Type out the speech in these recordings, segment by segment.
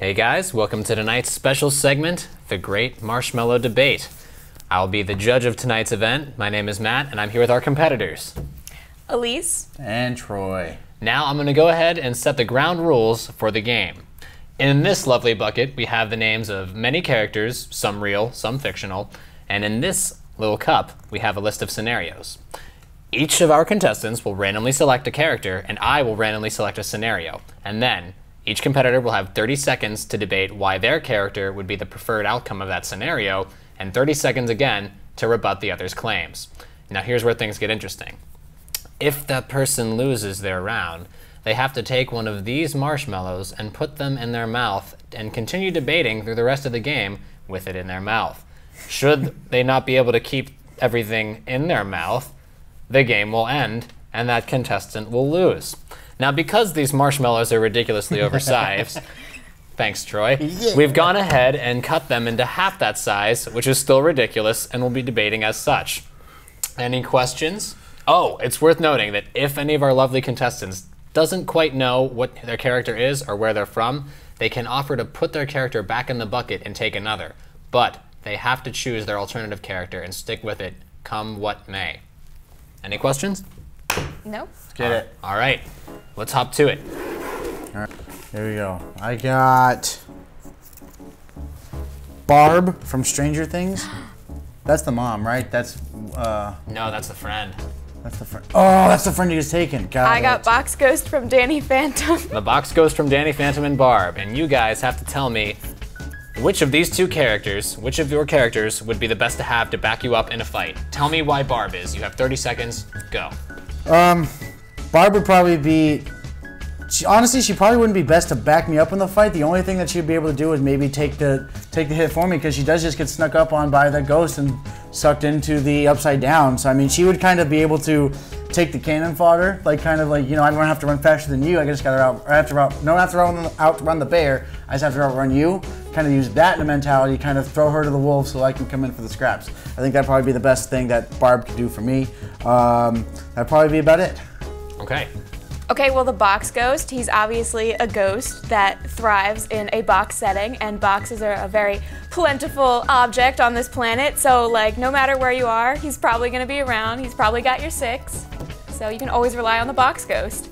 Hey guys, welcome to tonight's special segment, The Great Marshmallow Debate. I'll be the judge of tonight's event. My name is Matt, and I'm here with our competitors. Alise. And Troy. Now I'm going to go ahead and set the ground rules for the game. In this lovely bucket, we have the names of many characters, some real, some fictional, and in this little cup, we have a list of scenarios. Each of our contestants will randomly select a character, and I will randomly select a scenario, and then each competitor will have 30 seconds to debate why their character would be the preferred outcome of that scenario, and 30 seconds again to rebut the other's claims. Now here's where things get interesting. If that person loses their round, they have to take one of these marshmallows and put them in their mouth and continue debating through the rest of the game with it in their mouth. Should they not be able to keep everything in their mouth, the game will end and that contestant will lose. Now, because these marshmallows are ridiculously oversized, thanks, Troy, we've gone ahead and cut them into half that size, which is still ridiculous, and we'll be debating as such. Any questions? Oh, it's worth noting that if any of our lovely contestants doesn't quite know what their character is or where they're from, they can offer to put their character back in the bucket and take another. But they have to choose their alternative character and stick with it, come what may. Any questions? No. Let's get it. All right, let's hop to it. All right, here we go. I got Barb from Stranger Things. That's the mom, right? That's No, that's the friend. That's the friend. Oh, that's the friend you just taken. I got Box Ghost from Danny Phantom. The box goes from Danny Phantom and Barb, and you guys have to tell me which of these two characters, which of your characters would be the best to have to back you up in a fight. Tell me why Barb is. You have 30 seconds, go. Barb would probably be, honestly, she probably wouldn't be best to back me up in the fight. The only thing that she'd be able to do is maybe take the hit for me, because she does just get snuck up on by the ghost and sucked into the upside down. So I mean, she would kind of be able to take the cannon fodder, like kind of like, you know, I don't have to run faster than you. I just got to out, or I have to outrun the bear. I just have to outrun you. Kind of use that in a mentality, kind of throw her to the wolves so I can come in for the scraps. I think that'd probably be the best thing that Barb could do for me. That'd probably be about it. Okay. Okay, well, the Box Ghost, he's obviously a ghost that thrives in a box setting, and boxes are a very plentiful object on this planet, so like no matter where you are, he's probably gonna be around. He's probably got your six, so you can always rely on the Box Ghost.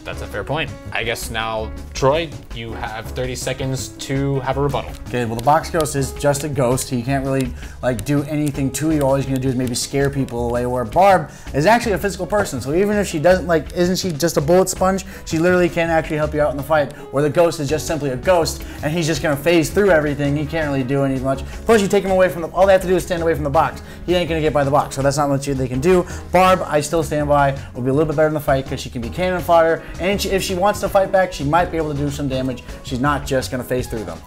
That's a fair point. I guess now, Troy, you have 30 seconds to have a rebuttal. Okay, well, the Box Ghost is just a ghost. He can't really like do anything to you. All he's gonna do is maybe scare people away. Where Barb is actually a physical person, so even if she doesn't like, isn't she just a bullet sponge? She literally can actually help you out in the fight. Where the ghost is just simply a ghost, and he's just gonna phase through everything. He can't really do any much. Plus, you take him away from the. All they have to do is stand away from the box. He ain't gonna get by the box, so that's not much they can do. Barb, I still stand by. Will be a little bit better in the fight because she can be cannon fodder. And if she wants to fight back, she might be able to do some damage. She's not just gonna phase through them.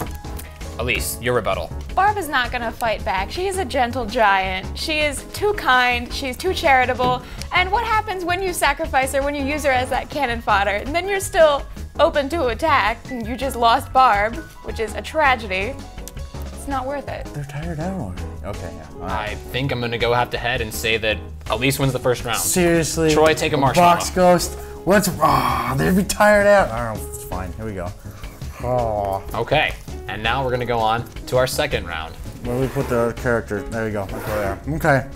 Alise, your rebuttal. Barb is not gonna fight back. She is a gentle giant. She is too kind, she's too charitable. And what happens when you sacrifice her, when you use her as that cannon fodder? And then you're still open to attack, and you just lost Barb, which is a tragedy. It's not worth it. They're tired out already. Okay, yeah. All right. I think I'm gonna go head to head and say that Alise wins the first round. Seriously? Troy, take a marshmallow. Box Ghost. They'd be tired out. I don't know. It's fine. Here we go. Oh. Okay, and now we're gonna go on to our second round. Where do we put the character? There we go. Let's go there. Okay.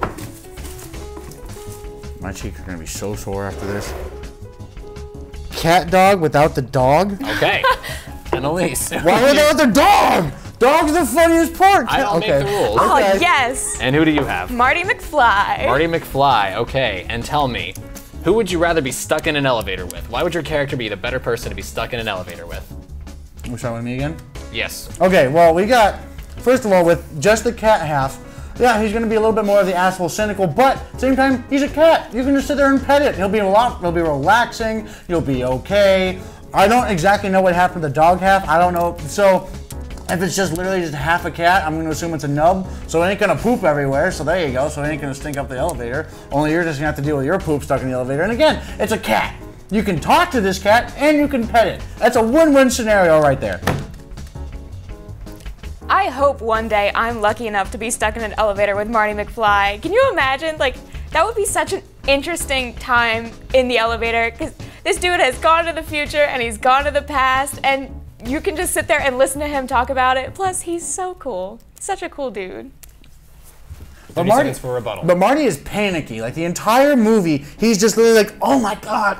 My cheeks are gonna be so sore after this. Cat dog without the dog? Okay. And Alise. Why without the dog? Dog's the funniest part. I don't make the rules. Oh, Okay. yes! And who do you have? Marty McFly. Marty McFly, okay. And tell me, who would you rather be stuck in an elevator with? Why would your character be the better person to be stuck in an elevator with? Which one with me again? Yes. Okay, well, we got, first of all, with just the cat half, yeah, he's gonna be a little bit more of the asshole cynical, but at the same time, he's a cat. You can just sit there and pet it. He'll be relaxing, you'll be okay. I don't exactly know what happened to the dog half. I don't know, so if it's just literally just half a cat, I'm gonna assume it's a nub, so it ain't gonna poop everywhere, so there you go, so it ain't gonna stink up the elevator. Only you're just gonna have to deal with your poop stuck in the elevator, and again, it's a cat. You can talk to this cat, and you can pet it. That's a win-win scenario right there. I hope one day I'm lucky enough to be stuck in an elevator with Marty McFly. Can you imagine? Like, that would be such an interesting time in the elevator, because this dude has gone to the future and he's gone to the past, and you can just sit there and listen to him talk about it. Plus, he's so cool. Such a cool dude. But 30 seconds for rebuttal. But Marty is panicky. Like the entire movie, he's just literally like, "Oh my God,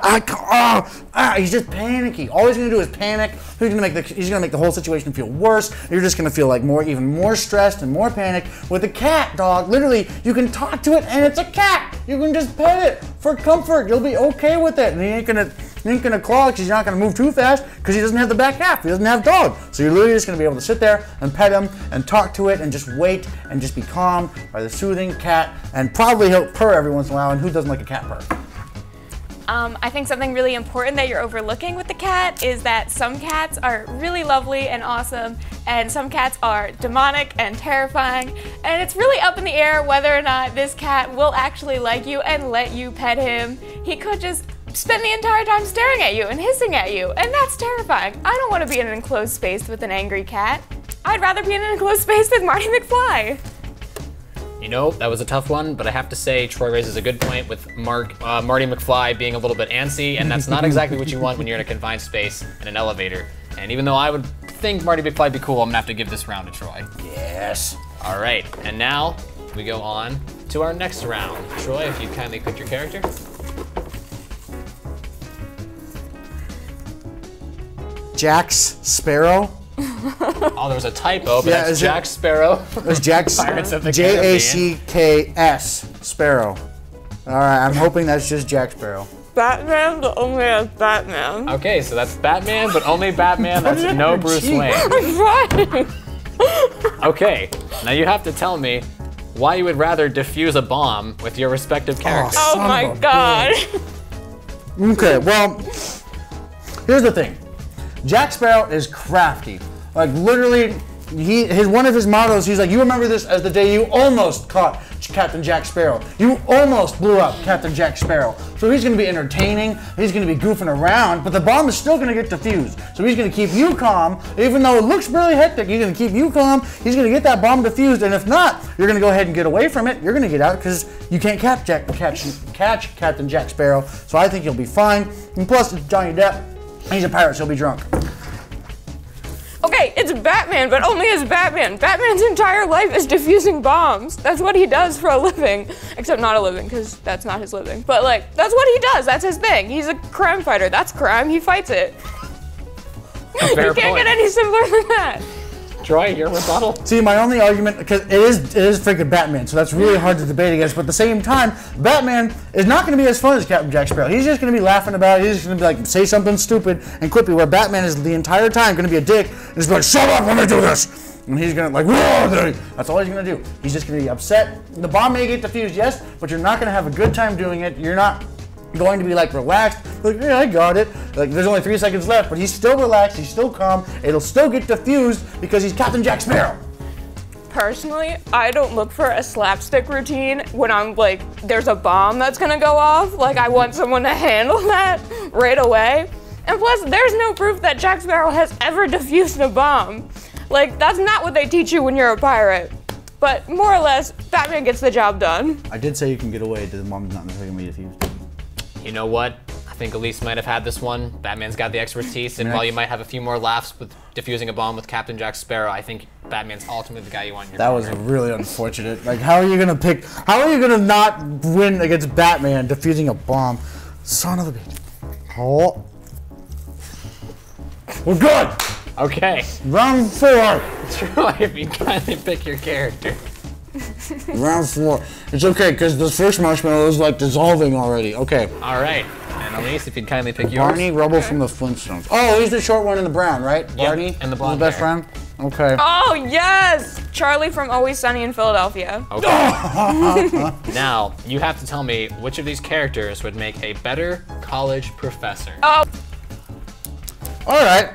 he's just panicky. All he's gonna do is panic. He's gonna make the whole situation feel worse. You're just gonna feel like even more stressed and more panicked. With a cat, dog, literally, you can talk to it and it's a cat. You can just pet it for comfort. You'll be okay with it, and he ain't gonna claw because he's not gonna move too fast because he doesn't have the back half. He doesn't have dog. So you're literally just gonna be able to sit there and pet him and talk to it and just wait and just be calmed by the soothing cat, and probably he'll purr every once in a while. And who doesn't like a cat purr? I think something really important that you're overlooking with the cat is that some cats are really lovely and awesome, and some cats are demonic and terrifying, and it's really up in the air whether or not this cat will actually like you and let you pet him. He could just spend the entire time staring at you and hissing at you, and that's terrifying. I don't want to be in an enclosed space with an angry cat. I'd rather be in an enclosed space with Marty McFly. You know, that was a tough one, but I have to say Troy raises a good point with Marty McFly being a little bit antsy, and that's not exactly what you want when you're in a confined space in an elevator. And even though I would think Marty McFly would be cool, I'm gonna have to give this round to Troy. Yes. All right, and now we go on to our next round. Troy, if you'd kindly pick your character. Jax Sparrow. Oh, there was a typo, but that's Jack Sparrow. It's Jack Jacks Sparrow. All right, I'm hoping that's just Jack Sparrow. Batman, but only as Batman. Okay, so that's Batman, but only Batman. That's no Bruce Wayne. Right. Okay, now you have to tell me why you would rather defuse a bomb with your respective characters. Oh my God. Okay, well, here's the thing. Jack Sparrow is crafty. Like literally, one of his mottos, he's like, you remember this as the day you almost caught Captain Jack Sparrow. You almost blew up Captain Jack Sparrow. So he's gonna be entertaining, he's gonna be goofing around, but the bomb is still gonna get defused. So he's gonna keep you calm, even though it looks really hectic, he's gonna keep you calm, he's gonna get that bomb defused, and if not, you're gonna go ahead and get away from it, you're gonna get out, because you can't catch Captain Jack Sparrow, so I think you'll be fine. And plus, it's Johnny Depp. He's a pirate, so he'll be drunk. Okay, it's Batman, but only as Batman. Batman's entire life is defusing bombs. That's what he does for a living. Except not a living, because that's not his living. But like, that's what he does, that's his thing. He's a crime fighter, that's crime, he fights it. You can't get any simpler than that. Troy, your rebuttal? See, my only argument, because it is freaking Batman, so that's really hard to debate against, but at the same time, Batman is not going to be as fun as Captain Jack Sparrow. He's just going to be laughing about it, he's just going to be like, say something stupid and quippy, where Batman is the entire time going to be a dick, and just be like, shut up, let me do this! And he's going to like, whoa, that's all he's going to do. He's just going to be upset. The bomb may get defused, yes, but you're not going to have a good time doing it. You're not going to be like relaxed, like, yeah, I got it. Like there's only 3 seconds left, but he's still relaxed, he's still calm, it'll still get diffused because he's Captain Jack Sparrow. Personally, I don't look for a slapstick routine when I'm like, there's a bomb that's gonna go off. Like I want someone to handle that right away. And plus, there's no proof that Jack Sparrow has ever defused a bomb. Like that's not what they teach you when you're a pirate. But more or less, Batman gets the job done. I did say you can get away, the bomb's not necessarily gonna be defused. You know what? I think Alise might have had this one. Batman's got the expertise, and while you might have a few more laughs with defusing a bomb with Captain Jack Sparrow, I think Batman's ultimately the guy you want in your corner. That was really unfortunate. Like, how are you gonna not win against Batman defusing a bomb? Son of a bitch. Oh. We're good! Okay. Round 4. Troy, if you kindly pick your character. Round 4. It's okay, because the first marshmallow is like dissolving already. Okay. All right. And Alise, if you'd kindly pick yours. Barney Rubble from the Flintstones. Oh, he's the short one in the brown, right? Yep, Barney? and the blonde best hair. friend? Okay. Oh yes! Charlie from Always Sunny in Philadelphia. Okay. Now, you have to tell me which of these characters would make a better college professor. Oh. All right.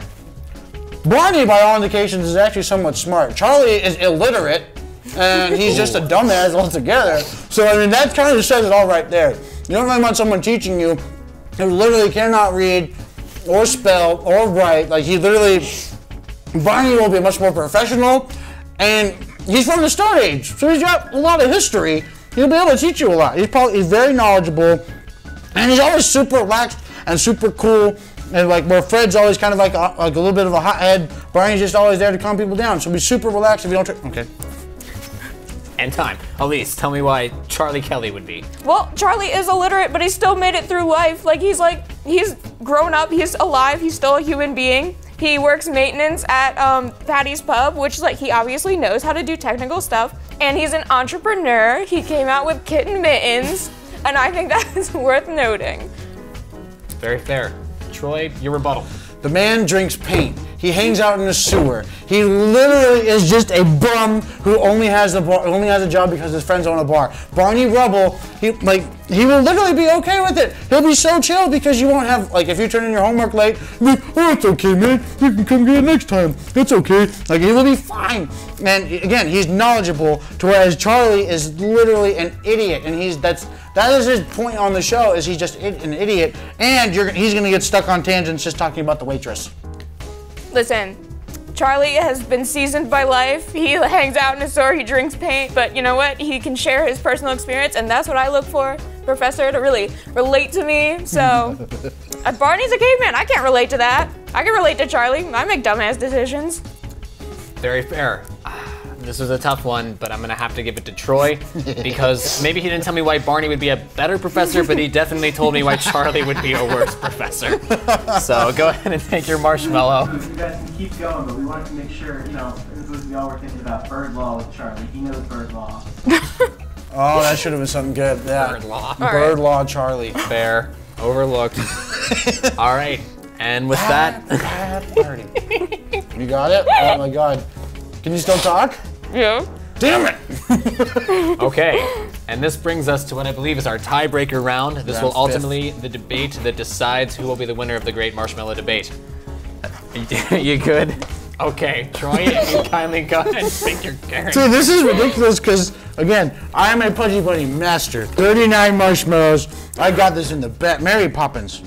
Barney, by all indications, is actually somewhat smart. Charlie is illiterate, and he's just a dumbass altogether. So, I mean, that kind of says it all right there. You don't really want someone teaching you who literally cannot read or spell or write. Like, Barney will be much more professional, and he's from the Stone Age, so he's got a lot of history. He'll be able to teach you a lot. He's very knowledgeable, and he's always super relaxed and super cool, And like where Fred's always kind of like a little bit of a hothead, Barney's just always there to calm people down. So be super relaxed if you don't. Okay. And time. Elise, tell me why Charlie Kelly would be. Well, Charlie is illiterate, but he still made it through life. He's grown up, he's alive, he's still a human being. He works maintenance at Patty's Pub, which he obviously knows how to do technical stuff. And he's an entrepreneur. He came out with kitten mittens, and I think that is worth noting. Very fair. Troy, your rebuttal. The man drinks paint. He hangs out in the sewer. He literally is just a bum who only has a job because his friends own a bar. Barney Rubble, he will literally be okay with it. He'll be so chill because you won't have, if you turn in your homework late, oh, it's okay, man. You can come get it next time. It's okay. He will be fine. And again, he's knowledgeable, to whereas Charlie is literally an idiot, and that is his point on the show, is he's just an idiot, and he's gonna get stuck on tangents just talking about the waitress. Listen, Charlie has been seasoned by life. He hangs out in a store, he drinks paint, but you know what? He can share his personal experience, and that's what I look for, Professor, to really relate to me. So, Barney's a caveman. I can't relate to that. I can relate to Charlie. I make dumbass decisions. Very fair. This was a tough one, but I'm gonna have to give it to Troy because maybe he didn't tell me why Barney would be a better professor, but he definitely told me why Charlie would be a worse professor. So go ahead and take your marshmallow. You guys can keep going, but we wanted to make sure, we all were thinking about bird law with Charlie. He knows bird law. Oh, that should have been something good. Yeah. Bird law. Bird law, Charlie. Fair. Overlooked. All right. And with that. Party. You got it? Oh my God. Can you still talk? Yeah. Damn it! Okay, and this brings us to what I believe is our tiebreaker round. This will ultimately be the debate that decides who will be the winner of the Great Marshmallow Debate. You good? Okay, Troy, you kindly go ahead and pick your character. Dude, this is ridiculous because, again, I am a Pudgy Bunny master. 39 marshmallows. I got this in the back. Mary Poppins.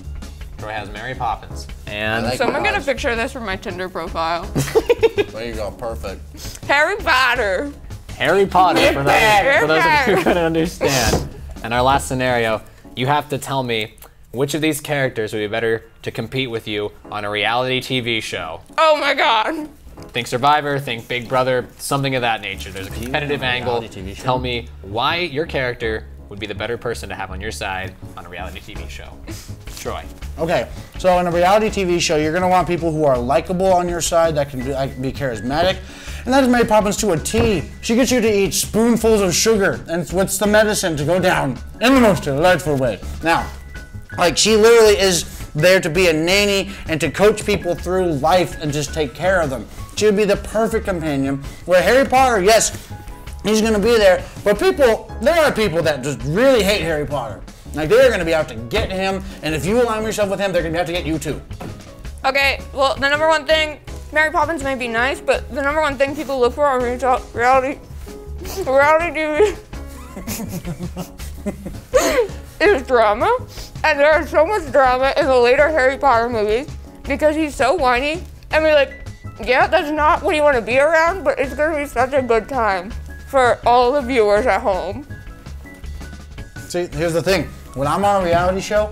Troy has Mary Poppins. And Someone get a picture of this for my Tinder profile. There you go, perfect. Harry Potter. Harry Potter, for those of you who couldn't understand. And our last scenario, you have to tell me which of these characters would be better to compete with you on a reality TV show. Oh my God. Think Survivor, think Big Brother, something of that nature. There's a competitive angle. Tell me why your character would be the better person to have on your side on a reality TV show. Troy. Okay, so in a reality TV show, you're gonna want people who are likable on your side, that can be charismatic, and that is Mary Poppins to a T. She gets you to eat spoonfuls of sugar, and what's the medicine to go down in the most delightful way. Now, she literally is there to be a nanny and to coach people through life and just take care of them. She would be the perfect companion, where Harry Potter, yes, he's gonna be there, but there are people that just really hate Harry Potter. They're gonna be out to get him, and if you align yourself with him, they're gonna have to get you too. Okay, well, the number one thing, Mary Poppins may be nice, but the number one thing people look for on reality TV is drama. And there is so much drama in the later Harry Potter movies because he's so whiny. And we're like, yeah, that's not what you want to be around, but it's gonna be such a good time for all the viewers at home. See, here's the thing. When I'm on a reality show,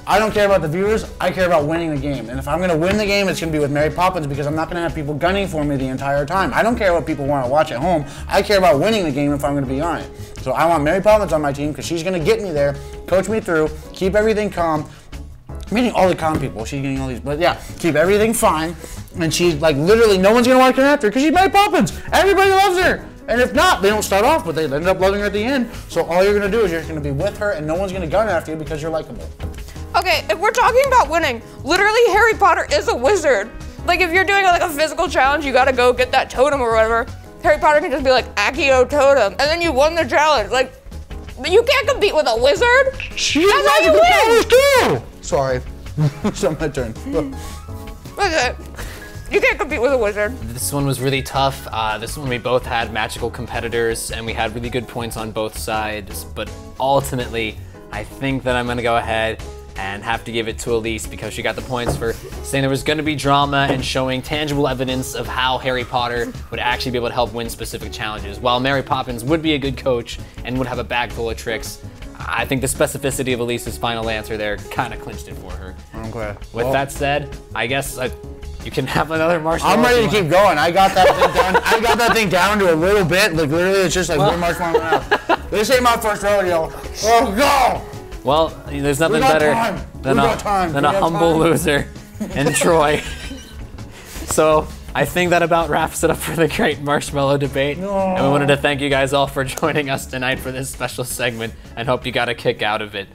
I don't care about the viewers, I care about winning the game. And if I'm gonna win the game, it's gonna be with Mary Poppins because I'm not gonna have people gunning for me the entire time. I don't care what people wanna watch at home. I care about winning the game if I'm gonna be on it. So I want Mary Poppins on my team because she's gonna get me there, coach me through, keep everything calm. Meaning all the calm people, she's getting all these, but yeah, keep everything fine. And she's literally, no one's gonna want to come after her because she's Mary Poppins. Everybody loves her. And if not, they don't start off, but they end up loving her at the end. So all you're gonna do is you're gonna be with her and no one's gonna gun after you because you're likable. Okay, if we're talking about winning, literally Harry Potter is a wizard. If you're doing a physical challenge, you gotta go get that totem or whatever. Harry Potter can just be like, Accio totem, and then you won the challenge. You can't compete with a wizard. That's how you win. Sorry, it's not my turn. Okay. You can't compete with a wizard. This one was really tough. This one we both had magical competitors and we had really good points on both sides, but ultimately, I think that I'm gonna go ahead and have to give it to Alise because she got the points for saying there was gonna be drama and showing tangible evidence of how Harry Potter would actually be able to help win specific challenges. While Mary Poppins would be a good coach and would have a bag full of tricks, I think the specificity of Elise's final answer there kind of clinched it for her. Okay. With that said, I guess you can have another marshmallow. I'm ready to keep going. I got that thing down. I got that thing down to a little bit. Like literally, it's just like one marshmallow out. This ain't my first rodeo. Oh go! Well, there's nothing better than a humble loser in Troy. So I think that about wraps it up for the great marshmallow debate. No. And we wanted to thank you guys all for joining us tonight for this special segment and hope you got a kick out of it.